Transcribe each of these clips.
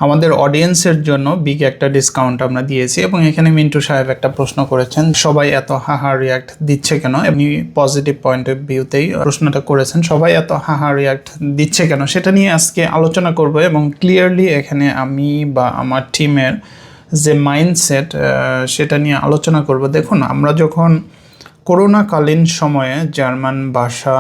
আমাদের অডিয়েন্সের জন্য বিগ একটা ডিসকাউন্ট আমরা দিয়েছি এবং এখানে মিন্টু সাহেব একটা প্রশ্ন করেছেন, সবাই এত হাহা রিয়াক্ট দিচ্ছে কেন? এমনি পজিটিভ পয়েন্ট অফ ভিউতেই প্রশ্নটা করেছেন, সবাই এত হাহা রিয়াক্ট দিচ্ছে কেন সেটা নিয়ে আজকে আলোচনা করব এবং ক্লিয়ারলি এখানে আমি বা আমার টিমের যে মাইন্ডসেট সেটা নিয়ে আলোচনা করব। দেখুন, আমরা যখন করোনাকালীন সময়ে জার্মান ভাষা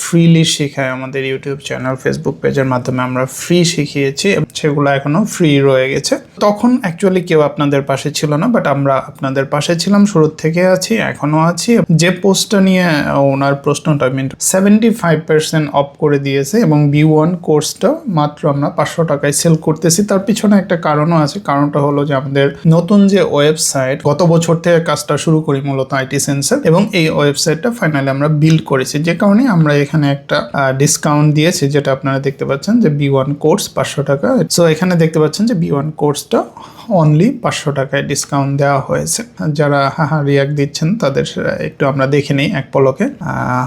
ফ্রিলি শেখায় আমাদের ইউটিউব চ্যানেল, ফেসবুক পেজের মাধ্যমে আমরা ফ্রি শিখিয়েছি, সেগুলো এখনও ফ্রি রয়ে গেছে। তখন অ্যাকচুয়ালি কেউ আপনাদের পাশে ছিল না, বাট আমরা আপনাদের পাশে ছিলাম, শুরুর থেকে আছি, এখনও আছি। যে পোস্টটা নিয়ে ওনার প্রশ্নটা 75% অফ করে দিয়েছে এবং B1 কোর্সটা মাত্র আমরা 500 টাকায় সেল করতেছি। তার পিছনে একটা কারণও আছে। কারণটা হলো যে আমাদের নতুন যে ওয়েবসাইট, গত বছর থেকে কাজটা শুরু করি মূলত আইটি সেন্সর, এবং এই ওয়েবসাইটটা ফাইনালি আমরা বিল্ড করেছি, যে কারণে আমরা এখানে একটা ডিসকাউন্ট দিয়েছি, যেটা আপনারা দেখতে পাচ্ছেন যে B1 কোর্স 500 টাকা। সো এখানে দেখতে পাচ্ছেন যে B1 কোর্সটা অনলি 500 টাকায় ডিসকাউন্ট দেওয়া হয়েছে। যারা হাহা রিয়াক্ট দিচ্ছেন তাদের একটু আমরা দেখে নিই এক পলকে,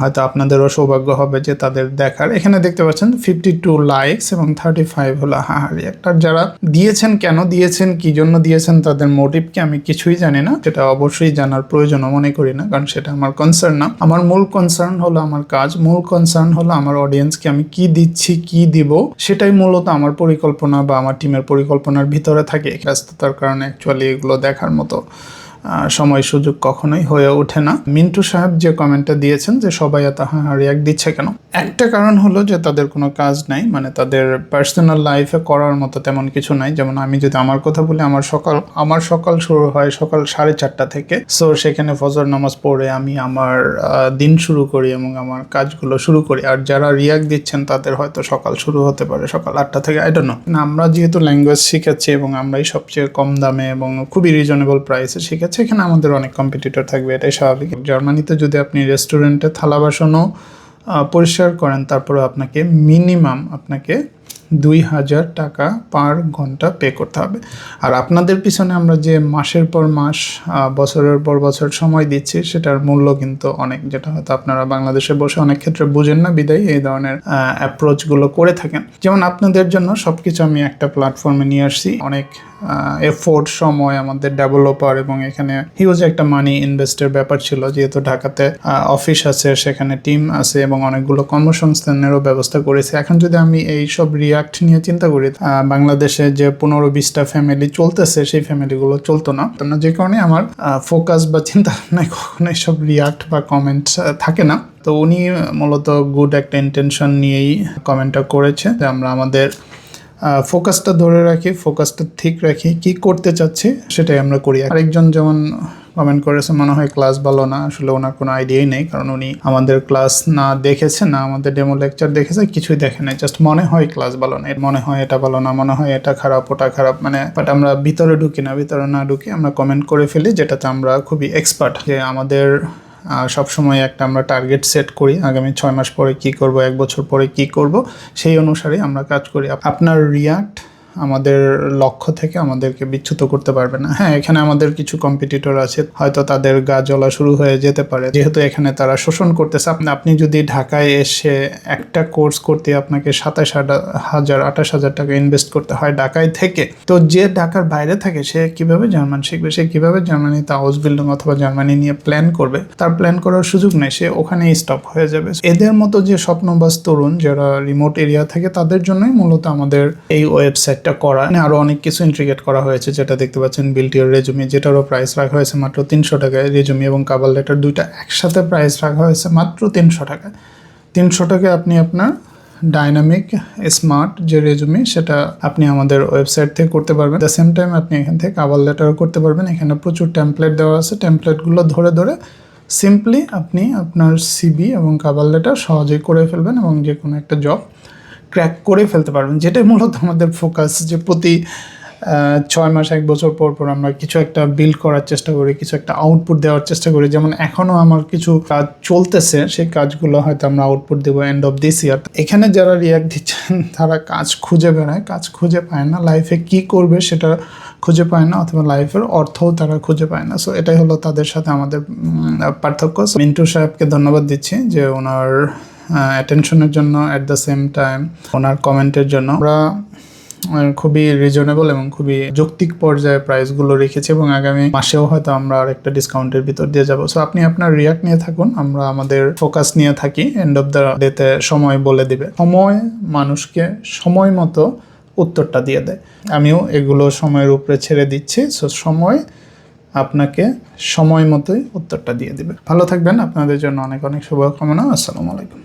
হয়তো আপনাদেরও সৌভাগ্য হবে যে তাদের দেখার। এখানে দেখতে পাচ্ছেন 52 লাইকস এবং 35 হলো হাহা রিয়াক্ট। আর যারা দিয়েছেন, কেন দিয়েছেন, কি জন্য দিয়েছেন, তাদের মোটিভকে আমি কিছুই জানি না, সেটা অবশ্যই জানার প্রয়োজনও মনে করি না, কারণ সেটা আমার কনসার্ন না। আমার মূল কনসার্ন হলো আমার কাজ, মূল কনসার্ন হলো আমার অডিয়েন্সকে আমি কি দিচ্ছি, কি দিব, সেটাই মূলত আমার পরিকল্পনা বা আমার টিমের পরিকল্পনার ভিতরে থাকে। ব্যস্ততার কারণে অ্যাকচুয়ালি এগুলো দেখার মতো সময় সুযোগ কখনোই হয়ে ওঠে না। মিন্টু সাহেব যে কমেন্টটা দিয়েছেন যে সবাই এত হাহা রিয়াক্ট দিচ্ছে কেন, একটা কারণ হলো যে তাদের কোনো কাজ নাই, মানে তাদের পার্সোনাল লাইফে করার মতো তেমন কিছু নাই। যেমন আমি যদি আমার কথা বলি, আমার সকাল শুরু হয় সকাল 4:30 থেকে। সো সেখানে ফজর নামাজ পড়ে আমি আমার দিন শুরু করি এবং আমার কাজগুলো শুরু করি। আর যারা রিয়াক্ট দিচ্ছেন তাদের হয়তো সকাল শুরু হতে পারে সকাল 8টা থেকে, আই ডোন্ট নো। আমরা যেহেতু ল্যাঙ্গুয়েজ শিখাচ্ছি এবং আমরাই সবচেয়ে কম দামে এবং খুবই রিজনেবল প্রাইসে শিখাচ্ছি, এখানে আমাদের অনেক কম্পিটিটর থাকবে, এটাই স্বাভাবিক। জার্মানিতে যদি আপনি রেস্টুরেন্টে থালা বাসনও পরিষ্কার করেন, তারপরে আপনাকে মিনিমাম 2000 টাকা পার ঘন্টা পে করতে হবে। আর আপনাদের পিছনে আমরা যে মাসের পর মাস, বছরের পর বছর সময় দিচ্ছি, সেটার মূল্য কিন্তু অনেক, যেটা হয়তো আপনারা বাংলাদেশে বসে অনেক ক্ষেত্রে বুঝেন না, বিদায় এই ধরনের অ্যাপ্রোচগুলো করে থাকেন। যেমন আপনাদের জন্য সবকিছু আমি একটা প্ল্যাটফর্মে নিয়ে আসছি, অনেক এফোর্ট, সময় আমাদের ডেভেলপার, এবং এখানে হিউজ একটা মানি ইনভেস্টের ব্যাপার ছিল, যেহেতু ঢাকাতে অফিস আছে, সেখানে টিম আছে এবং অনেকগুলো কর্মসংস্থানেরও ব্যবস্থা করেছে। এখন যদি আমি এই সব রিয়াক্ট নিয়ে চিন্তা করি, বাংলাদেশে যে 15-20টা ফ্যামিলি চলতেছে, সেই ফ্যামিলিগুলো চলতো না, যে কারণে আমার ফোকাস বা চিন্তা ভাবনায় কখনোই সব রিয়াক্ট বা কমেন্ট থাকে না। তো উনি মূলত গুড একটা ইন্টেনশন নিয়েই কমেন্টটা করেছে যে আমরা আমাদের ফোকাসটা ধরে রাখি, ফোকাসটা ঠিক রাখি, কি করতে চাচ্ছি সেটাই আমরা করি। আরেকজন যেমন কমেন্ট করেছে, মনে হয় ক্লাস ভালো না। আসলে ওনার কোনো আইডিয়াই নেই, কারণ উনি আমাদের ক্লাস না দেখেছে, না আমাদের ডেমো লেকচার দেখেছে, কিছুই দেখে নাই। জাস্ট মনে হয় ক্লাস ভালো না, মনে হয় এটা ভালো না, মনে হয় এটা খারাপ, ওটা খারাপ, বাট আমরা ভিতরে ঢুকি না, ভিতরে না ঢুকি আমরা কমেন্ট করে ফেলি, যেটাতে আমরা খুবই এক্সপার্ট। যে আমাদের সবসময় একটা আমরা টার্গেট সেট করি, আগামী 6 মাস পরে কি করব, 1 বছর পরে কি করব, সেই অনুসারে আমরা কাজ করি। আপনার রিয়াক্ট আমাদের লক্ষ্য থেকে আমাদেরকে বিচ্যুত করতে পারবে না। হ্যাঁ, এখানে আমাদের কিছু কম্পিটিটর আছে, হয়তো তাদের গা জ্বলা শুরু হয়ে যেতে পারে, যেহেতু এখানে তারা শোষণ করতেছে। আপনি যদি ঢাকায় এসে একটা কোর্স করতে আপনাকে 27,000-28,000 টাকা ইনভেস্ট করতে হয় ঢাকায় থেকে, তো যে ঢাকার বাইরে থাকে সে কিভাবে জার্মান শিখবে, সে কিভাবে জার্মানিতে হাউস বিল্ডিং অথবা জার্মানি নিয়ে প্ল্যান করবে? তার প্ল্যান করার সুযোগ নেই, সে ওখানেই স্টপ হয়ে যাবে। এদের মতো যে স্বপ্নবাজ তরুণ যারা রিমোট এরিয়া থাকে, তাদের জন্যই মূলত আমাদের এই ওয়েবসাইট করা। আরো অনেক কিছু ইন্ট্রিগেট করা হয়েছে, যেটা দেখতে পাচ্ছেন বিল্ড ইওর রেজুমি, যেটারও প্রাইস রাখা হয়েছে মাত্র 300 টাকায়। রেজুমি এবং কাভার লেটার দুইটা একসাথে প্রাইস রাখা হয়েছে মাত্র 300 টাকায়। 300 টাকায় আপনি আপনার ডাইনামিক স্মার্ট যে রেজুমি, সেটা আপনি আমাদের ওয়েবসাইট থেকে করতে পারবেন। দ্য সেম টাইম আপনি এখান থেকে কাভার লেটারও করতে পারবেন। এখানে প্রচুর টেমপ্লেট দেওয়া আছে, টেমপ্লেটগুলো ধরে ধরে সিম্পলি আপনি আপনার সিভি এবং কাভার লেটার সহজেই করে ফেলবেন এবং যে কোনো একটা জব ক্র্যাক করে ফেলতে পারবেন। যেটাই মূলত আমাদের ফোকাস, যে প্রতি 6 মাস 1 বছর পর পর আমরা কিছু একটা বিল্ড করার চেষ্টা করি, কিছু একটা আউটপুট দেওয়ার চেষ্টা করি। যেমন এখনও আমার কিছু কাজ চলতেছে, সেই কাজগুলো হয়তো আমরা আউটপুট দেবো এন্ড অফ দিস ইয়ার। এখানে যারা রিয়াক্ট দিচ্ছেন তারা কাজ খুঁজে বেড়ায়, কাজ খুঁজে পায় না, লাইফে কি করবে সেটা খুঁজে পায় না, অথবা লাইফের অর্থও তারা খুঁজে পায় না। সো এটাই হলো তাদের সাথে আমাদের পার্থক্য। মিন্টু সাহেবকে ধন্যবাদ দিচ্ছি যে ওনার অ্যাটেনশনের জন্য, অ্যাট দ্য সেম টাইম ওনার কমেন্টের জন্য। আমরা খুবই রিজনেবল এবং খুবই যৌক্তিক পর্যায়ে প্রাইসগুলো রেখেছি এবং আগামী মাসেও হয়তো আমরা আরেকটা ডিসকাউন্টের ভিতর দিয়ে যাবো। সো আপনি আপনার রিয়াক্ট নিয়ে থাকুন, আমরা আমাদের ফোকাস নিয়ে থাকি। এন্ড অফ দ্য ডেতে সময় বলে দিবে, সময় মানুষকে সময় মতো উত্তরটা দিয়ে দেয়। আমিও এগুলো সময়ের উপরে ছেড়ে দিচ্ছি। সো সময় আপনাকে সময় মতোই উত্তরটা দিয়ে দিবে। ভালো থাকবেন, আপনাদের জন্য অনেক অনেক শুভকামনা। আসসালামু আলাইকুম।